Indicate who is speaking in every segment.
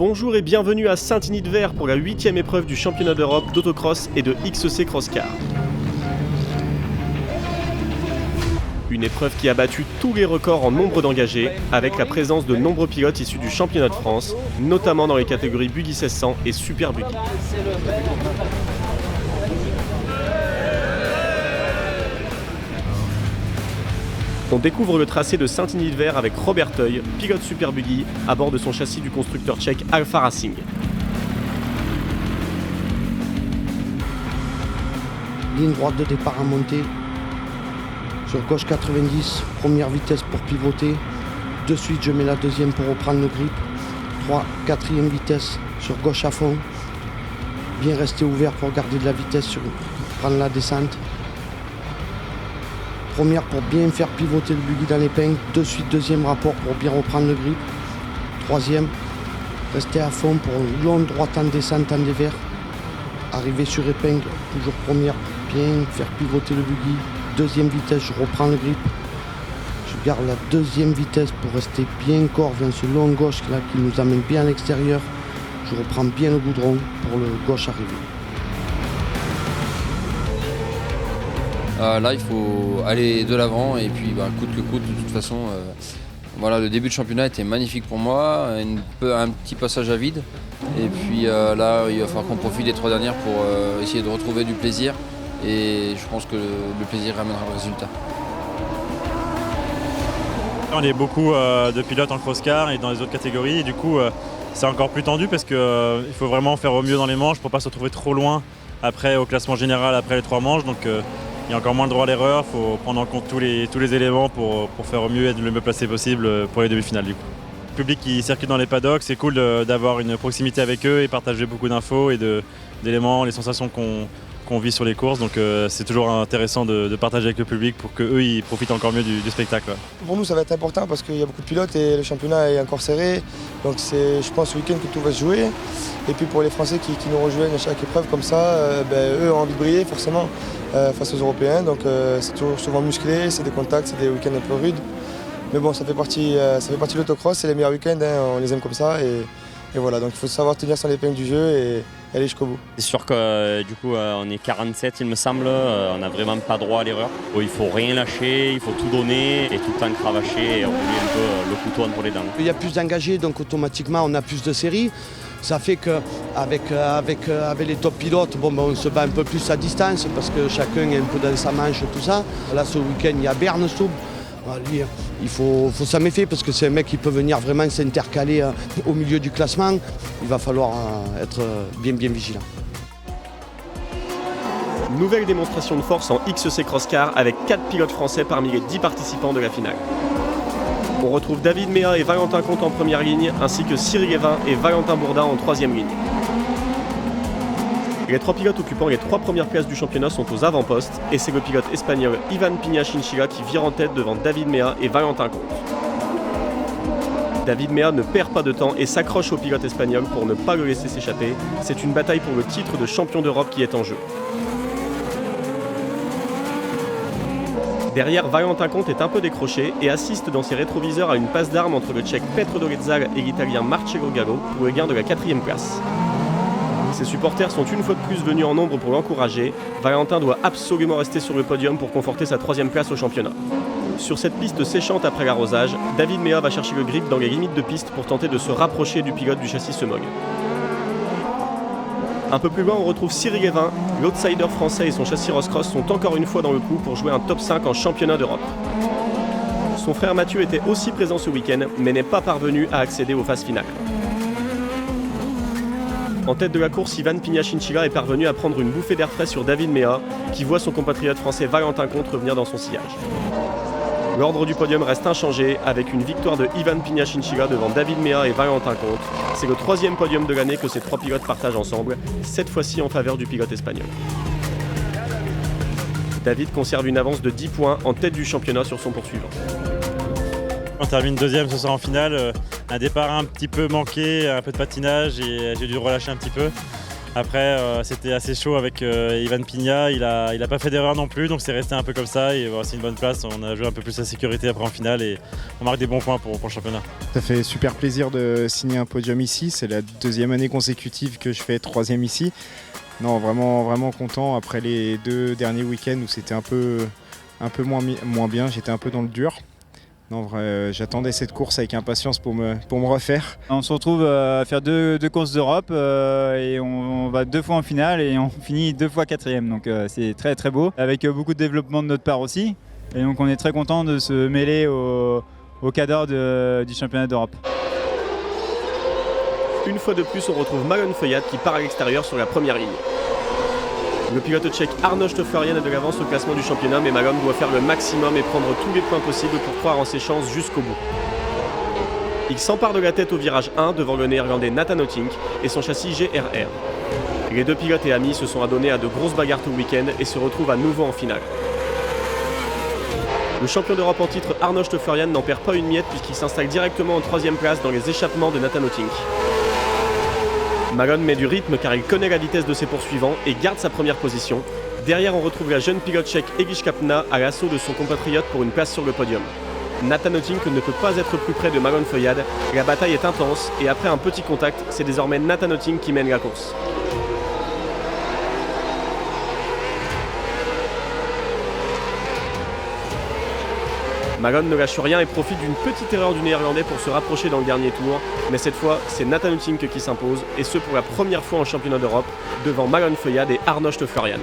Speaker 1: Bonjour et bienvenue à Saint-Denis-de-Vert pour la 8e épreuve du championnat d'Europe d'autocross et de XEC Crosscar. Une épreuve qui a battu tous les records en nombre d'engagés, avec la présence de nombreux pilotes issus du championnat de France, notamment dans les catégories Buggy 1600 et Super Buggy. On découvre le tracé de Saint-Denis-de-Vert avec Robert Teuil, pilote Super Buggy, à bord de son châssis du constructeur tchèque Alfa Racing.
Speaker 2: Ligne droite de départ à monter. Sur gauche 90, première vitesse pour pivoter. De suite, je mets la deuxième pour reprendre le grip. 3, quatrième vitesse sur gauche à fond. Bien rester ouvert pour garder de la vitesse sur prendre la descente. Première pour bien faire pivoter le buggy dans l'épingle. De suite, deuxième rapport pour bien reprendre le grip. Troisième, rester à fond pour une longue droite en descente en dévers. Arriver sur épingle, toujours première, bien faire pivoter le buggy. Deuxième vitesse, je reprends le grip. Je garde la deuxième vitesse pour rester bien corps dans ce long gauche là qui nous amène bien à l'extérieur. Je reprends bien le goudron pour le gauche arrivé.
Speaker 3: Là, il faut aller de l'avant et puis coûte que coûte, de toute façon. Voilà, le début de championnat était magnifique pour moi, un petit passage à vide. Et puis là, il va falloir qu'on profite des 3 dernières pour essayer de retrouver du plaisir. Et je pense que le plaisir ramènera le résultat.
Speaker 4: On est beaucoup de pilotes en crosscar et dans les autres catégories. Et du coup, c'est encore plus tendu parce qu'il faut vraiment faire au mieux dans les manches pour ne pas se retrouver trop loin après au classement général après les 3 manches. Donc il y a encore moins de droit à l'erreur. Il faut prendre en compte tous les éléments pour faire au mieux et être le mieux placé possible pour les demi-finales. Du coup. Le public qui circule dans les paddocks, c'est cool d'avoir une proximité avec eux et partager beaucoup d'infos et d'éléments, les sensations qu'on vit sur les courses, donc c'est toujours intéressant de partager avec le public pour qu'eux ils profitent encore mieux du spectacle. Ouais.
Speaker 5: Pour nous ça va être important parce qu'il y a beaucoup de pilotes et le championnat est encore serré, donc c'est je pense ce week-end que tout va se jouer. Et puis pour les Français qui nous rejoignent à chaque épreuve comme ça, eux ont envie de briller forcément face aux Européens, donc c'est toujours souvent musclé, c'est des contacts, c'est des week-ends un peu rudes. Mais bon, ça fait partie de l'autocross, c'est les meilleurs week-ends, on les aime comme ça. Et voilà, donc il faut savoir tenir son épingle du jeu et aller jusqu'au bout.
Speaker 6: C'est sûr que du coup on est 47 il me semble, on n'a vraiment pas droit à l'erreur. Il faut rien lâcher, il faut tout donner et tout le temps cravacher et rouler un peu le couteau entre les dents.
Speaker 2: Il y a plus d'engagés, donc automatiquement on a plus de séries. Ça fait qu'avec les top pilotes, on se bat un peu plus à distance parce que chacun est un peu dans sa manche, tout ça. Là ce week-end il y a Bernstub. Lui, il faut ça méfier parce que c'est un mec qui peut venir vraiment s'intercaler au milieu du classement. Il va falloir être bien vigilant.
Speaker 1: Nouvelle démonstration de force en XEC Crosscar avec 4 pilotes français parmi les 10 participants de la finale. On retrouve David Méa et Valentin Comte en première ligne, ainsi que Cyril Evin et Valentin Bourdin en troisième ligne. Les 3 pilotes occupant les 3 premières places du championnat sont aux avant-postes et c'est le pilote espagnol Ivan Piña Chinchilla qui vire en tête devant David Méa et Valentin Comte. David Méa ne perd pas de temps et s'accroche au pilote espagnol pour ne pas le laisser s'échapper. C'est une bataille pour le titre de champion d'Europe qui est en jeu. Derrière, Valentin Comte est un peu décroché et assiste dans ses rétroviseurs à une passe d'armes entre le tchèque Petro Dolezzal et l'italien Marcello Gallo pour le gain de la 4e place. Ses supporters sont une fois de plus venus en nombre pour l'encourager. Valentin doit absolument rester sur le podium pour conforter sa 3e place au championnat. Sur cette piste séchante après l'arrosage, David Méa va chercher le grip dans les limites de piste pour tenter de se rapprocher du pilote du châssis Semog. Un peu plus loin, on retrouve Cyril Evin. L'outsider français et son châssis Ross-Cross sont encore une fois dans le coup pour jouer un top 5 en championnat d'Europe. Son frère Mathieu était aussi présent ce week-end, mais n'est pas parvenu à accéder aux phases finales. En tête de la course, Ivan Piña Chinchilla est parvenu à prendre une bouffée d'air frais sur David Méa, qui voit son compatriote français Valentin Comte revenir dans son sillage. L'ordre du podium reste inchangé, avec une victoire de Ivan Piña Chinchilla devant David Méa et Valentin Comte. C'est le 3e podium de l'année que ces 3 pilotes partagent ensemble, cette fois-ci en faveur du pilote espagnol. David conserve une avance de 10 points en tête du championnat sur son poursuivant.
Speaker 4: On termine 2e ce soir en finale, un départ un petit peu manqué, un peu de patinage et j'ai dû relâcher un petit peu. Après, c'était assez chaud avec Ivan Pigna, il a pas fait d'erreur non plus, donc c'est resté un peu comme ça. Et c'est une bonne place, on a joué un peu plus la sécurité après en finale et on marque des bons points pour le championnat.
Speaker 7: Ça fait super plaisir de signer un podium ici, c'est la deuxième année consécutive que je fais troisième ici. Non, vraiment content après les 2 derniers week-ends où c'était un peu moins bien, j'étais un peu dans le dur. Non, j'attendais cette course avec impatience pour me refaire.
Speaker 8: On se retrouve à faire deux courses d'Europe et on va 2 fois en finale et on finit 2 fois 4e. Donc c'est très très beau, avec beaucoup de développement de notre part aussi. Et donc on est très content de se mêler au cadre du championnat d'Europe.
Speaker 1: Une fois de plus, on retrouve Malon Feuillade qui part à l'extérieur sur la première ligne. Le pilote tchèque Arnoš Tofarian a de l'avance au classement du championnat, mais Malon doit faire le maximum et prendre tous les points possibles pour croire en ses chances jusqu'au bout. Il s'empare de la tête au virage 1 devant le néerlandais Nathan Ottink et son châssis GRR. Les 2 pilotes et amis se sont adonnés à de grosses bagarres tout le week-end et se retrouvent à nouveau en finale. Le champion d'Europe en titre Arnoš Tofarian n'en perd pas une miette puisqu'il s'installe directement en 3e place dans les échappements de Nathan Ottink. Malon met du rythme car il connaît la vitesse de ses poursuivants et garde sa première position. Derrière, on retrouve la jeune pilote tchèque Egiš Kapna à l'assaut de son compatriote pour une place sur le podium. Nathan Ottink ne peut pas être plus près de Malon Feuillade. La bataille est intense et après un petit contact, c'est désormais Nathan Ottink qui mène la course. Malon ne lâche rien et profite d'une petite erreur du néerlandais pour se rapprocher dans le dernier tour. Mais cette fois, c'est Nathan Ottink qui s'impose, et ce pour la première fois en championnat d'Europe, devant Malon Feuillade et Arnoš Tofarian.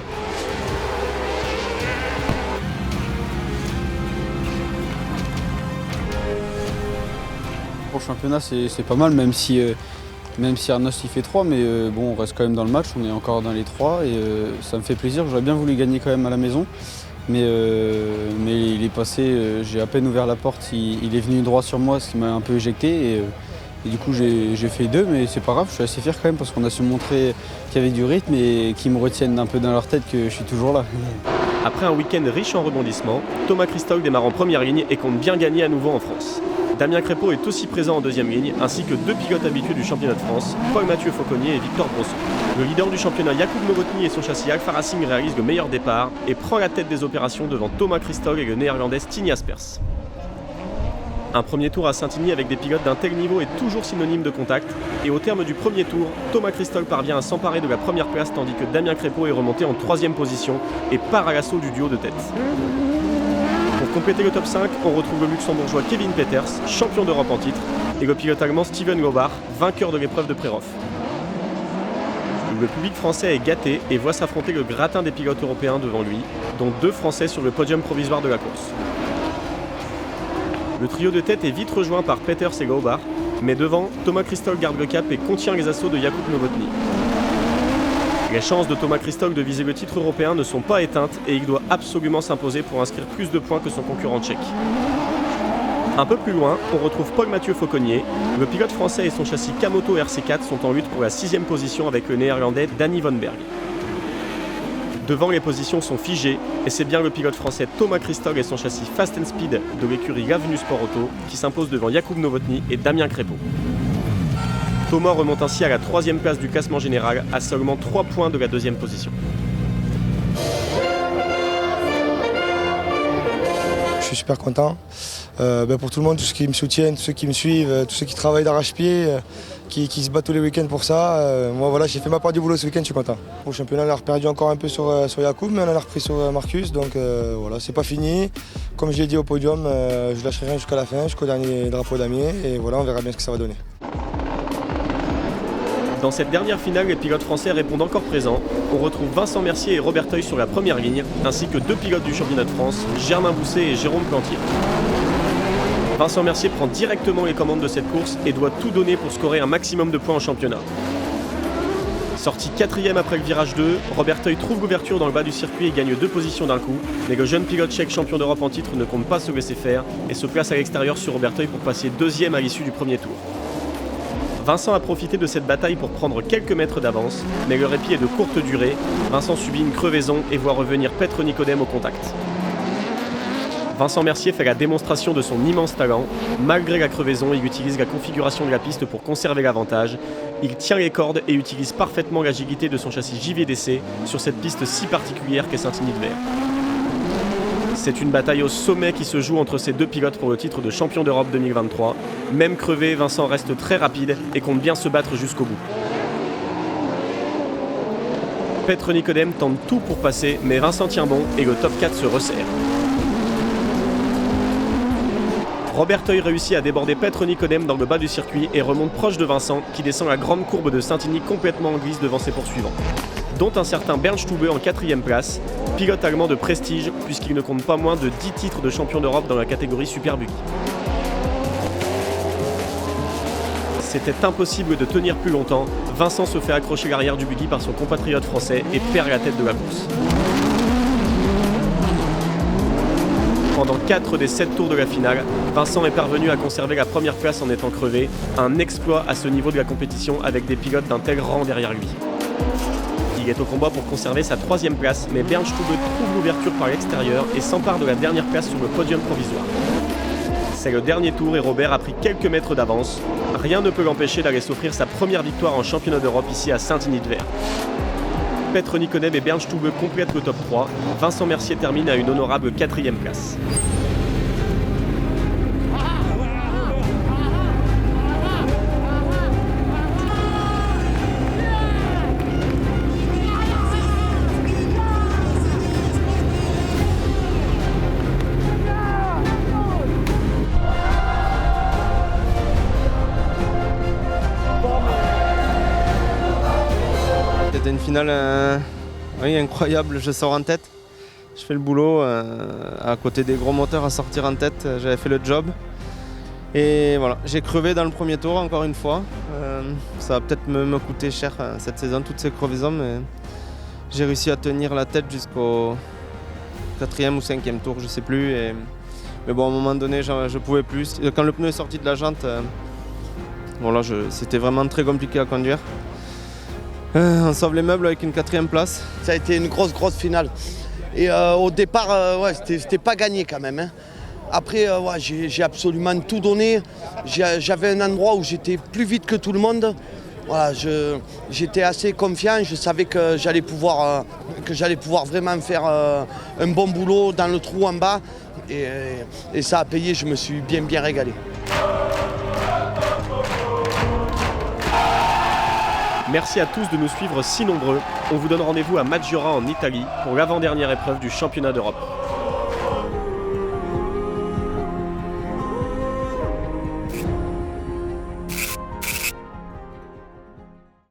Speaker 9: Pour le championnat, c'est pas mal, même si Arnoš il fait 3, mais bon, on reste quand même dans le match, on est encore dans les 3 et ça me fait plaisir. J'aurais bien voulu gagner quand même à la maison. Mais il est passé, j'ai à peine ouvert la porte, il est venu droit sur moi, ce qui m'a un peu éjecté. Et du coup, j'ai fait 2, mais c'est pas grave, je suis assez fier quand même parce qu'on a su montrer qu'il y avait du rythme et qu'ils me retiennent un peu dans leur tête que je suis toujours là.
Speaker 1: Après un week-end riche en rebondissements, Thomas Christol démarre en première ligne et compte bien gagner à nouveau en France. Damien Crépeau est aussi présent en 2e ligne, ainsi que 2 pilotes habitués du championnat de France, Paul-Mathieu Fauconnier et Victor Brosson. Le leader du championnat Jakub Novotny et son châssis Alfa Racing réalisent le meilleur départ et prend la tête des opérations devant Thomas Christol et le néerlandais Stijn Jaspers. Un premier tour à Saint-Igny avec des pilotes d'un tel niveau est toujours synonyme de contact, et au terme du premier tour, Thomas Christol parvient à s'emparer de la première place tandis que Damien Crépeau est remonté en 3e position et part à l'assaut du duo de tête. Pour compléter le top 5, on retrouve le luxembourgeois Kevin Peters, champion d'Europe en titre, et le pilote allemand Steven Lobach, vainqueur de l'épreuve de Prerhoff. Le public français est gâté et voit s'affronter le gratin des pilotes européens devant lui, dont 2 Français sur le podium provisoire de la course. Le trio de tête est vite rejoint par Peters et Lobach, mais devant, Thomas Christol garde le cap et contient les assauts de Jakub Novotny. Les chances de Thomas Christol de viser le titre européen ne sont pas éteintes et il doit absolument s'imposer pour inscrire plus de points que son concurrent tchèque. Un peu plus loin, on retrouve Paul-Mathieu Fauconnier. Le pilote français et son châssis Kamoto RC4 sont en lutte pour la 6e position avec le néerlandais Danny Von Berg. Devant, les positions sont figées et c'est bien le pilote français Thomas Christol et son châssis Fast & Speed de l'écurie L'avenue Sport Auto qui s'imposent devant Jakub Novotny et Damien Crépeau. Thomas remonte ainsi à la 3e place du classement général à seulement 3 points de la 2e position.
Speaker 5: Je suis super content. Pour tout le monde, tous ceux qui me soutiennent, tous ceux qui me suivent, tous ceux qui travaillent d'arrache-pied, qui se battent tous les week-ends pour ça. Moi voilà, j'ai fait ma part du boulot ce week-end, je suis content. Au championnat, on a perdu encore un peu sur Jakub, mais on a repris sur Marcus, donc voilà, c'est pas fini. Comme je l'ai dit au podium, je lâcherai rien jusqu'à la fin, jusqu'au dernier drapeau damier, et voilà, on verra bien ce que ça va donner.
Speaker 1: Dans cette dernière finale, les pilotes français répondent encore présents. On retrouve Vincent Mercier et Robert Teuil sur la première ligne, ainsi que 2 pilotes du championnat de France, Germain Bousset et Jérôme Plantier. Vincent Mercier prend directement les commandes de cette course et doit tout donner pour scorer un maximum de points en championnat. Sorti 4e après le virage 2, Robert Teuil trouve l'ouverture dans le bas du circuit et gagne 2 positions d'un coup, mais le jeune pilote tchèque champion d'Europe en titre ne compte pas se laisser faire et se place à l'extérieur sur Robert Teuil pour passer 2e à l'issue du premier tour. Vincent a profité de cette bataille pour prendre quelques mètres d'avance, mais le répit est de courte durée. Vincent subit une crevaison et voit revenir Petr Nicodème au contact. Vincent Mercier fait la démonstration de son immense talent. Malgré la crevaison, il utilise la configuration de la piste pour conserver l'avantage Il tient les cordes et utilise parfaitement l'agilité de son châssis JVDC sur cette piste si particulière qu'est Saint-Denis-de-Vert. C'est une bataille au sommet qui se joue entre ces deux pilotes pour le titre de champion d'Europe 2023. Même crevé, Vincent reste très rapide et compte bien se battre jusqu'au bout. Petr Nicodème tente tout pour passer, mais Vincent tient bon et le top 4 se resserre. Robert Teuil réussit à déborder Petr Nicodème dans le bas du circuit et remonte proche de Vincent qui descend la grande courbe de Saint-Denis complètement en glisse devant ses poursuivants, dont un certain Bernd Stube en 4e place, pilote allemand de prestige puisqu'il ne compte pas moins de 10 titres de champion d'Europe dans la catégorie Super Buggy. C'était impossible de tenir plus longtemps, Vincent se fait accrocher l'arrière du buggy par son compatriote français et perd la tête de la course. Pendant 4 des 7 tours de la finale, Vincent est parvenu à conserver la première place en étant crevé, un exploit à ce niveau de la compétition avec des pilotes d'un tel rang derrière lui. Il est au combat pour conserver sa 3e place, mais Bernd Stube trouve l'ouverture par l'extérieur et s'empare de la dernière place sur le podium provisoire. C'est le dernier tour et Robert a pris quelques mètres d'avance. Rien ne peut l'empêcher d'aller s'offrir sa première victoire en championnat d'Europe ici à Saint-Denis-de-Vert. Petr Nicodème et Bernd Stube complètent le top 3. Vincent Mercier termine à une honorable 4e place.
Speaker 10: C'était une finale incroyable, je sors en tête. Je fais le boulot à côté des gros moteurs à sortir en tête, j'avais fait le job. Et voilà, j'ai crevé dans le premier tour encore une fois. Ça va peut-être me coûter cher cette saison, toutes ces crevaisons, mais j'ai réussi à tenir la tête jusqu'au 4e ou 5e tour, je sais plus. Mais bon, à un moment donné, je pouvais plus. Quand le pneu est sorti de la jante, voilà, c'était vraiment très compliqué à conduire. On sauve les meubles avec une 4e place.
Speaker 2: Ça a été une grosse finale. Et au départ, c'était pas gagné quand même. Hein. Après, j'ai absolument tout donné. J'avais un endroit où j'étais plus vite que tout le monde. Voilà, j'étais assez confiant. Je savais que j'allais pouvoir vraiment faire un bon boulot dans le trou en bas. Et ça a payé, je me suis bien régalé.
Speaker 1: Merci à tous de nous suivre si nombreux. On vous donne rendez-vous à Maggiora en Italie pour l'avant-dernière épreuve du championnat d'Europe.